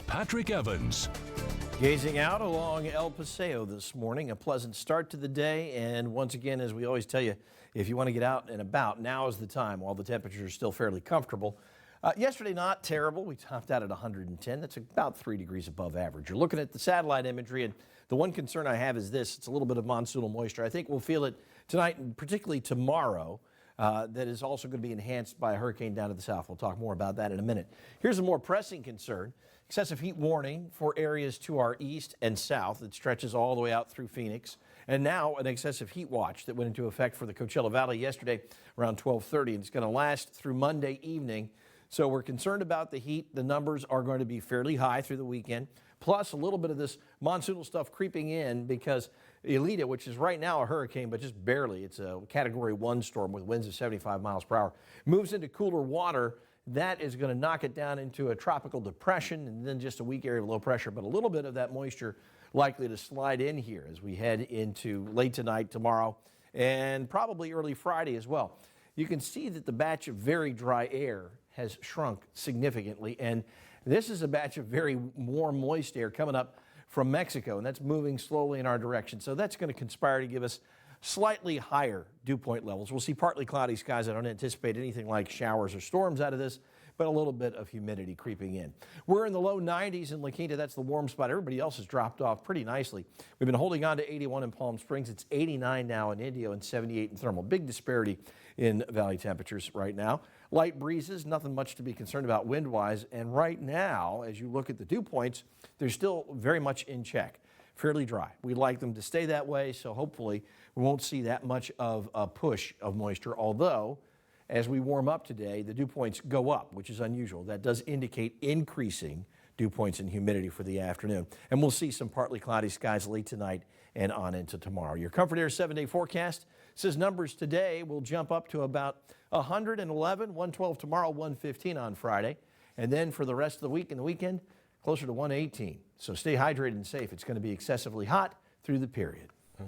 Patrick Evans. Gazing out along El Paseo this morning, a pleasant start to the day. And once again, as we always tell you, if you want to get out and about, now is the time while the temperatures are still fairly comfortable. Yesterday, not terrible. We topped out at 110. That's about 3 degrees above average. You're looking at the satellite imagery, and the one concern I have is this. It's a little bit of monsoonal moisture. I think we'll feel it tonight and particularly tomorrow. That is also going to be enhanced by a hurricane down to the south. We'll talk more about that in a minute. Here's a more pressing concern. Excessive heat warning for areas to our east and south. It stretches all the way out through Phoenix. And now an excessive heat watch that went into effect for the Coachella Valley yesterday around 12:30. And it's going to last through Monday evening. So we're concerned about the heat. The numbers are going to be fairly high through the weekend. Plus a little bit of this monsoonal stuff creeping in because Elita, which is right now a hurricane, but just barely, it's a Category 1 storm with winds of 75 miles per hour, moves into cooler water. That is going to knock it down into a tropical depression and then just a weak area of low pressure. But a little bit of that moisture likely to slide in here as we head into late tonight, tomorrow, and probably early Friday as well. You can see that the batch of very dry air has shrunk significantly. And this is a batch of very warm, moist air coming up from Mexico, and that's moving slowly in our direction. So that's going to conspire to give us slightly higher dew point levels. We'll see partly cloudy skies. I don't anticipate anything like showers or storms out of this, but a little bit of humidity creeping in. We're in the low 90s in La Quinta. That's the warm spot. Everybody else has dropped off pretty nicely. We've been holding on to 81 in Palm Springs. It's 89 now in Indio and 78 in Thermal. Big disparity in valley temperatures right now. Light breezes, nothing much to be concerned about wind-wise. And right now, as you look at the dew points, they're still very much in check. Fairly dry. We'd like them to stay that way, so hopefully we won't see that much of a push of moisture, although as we warm up today, the dew points go up, which is unusual. That does indicate increasing dew points and humidity for the afternoon. And we'll see some partly cloudy skies late tonight and on into tomorrow. Your Comfort Air 7-day forecast says numbers today will jump up to about 111, 112 tomorrow, 115 on Friday. And then for the rest of the week and the weekend, closer to 118. So stay hydrated and safe. It's going to be excessively hot through the period.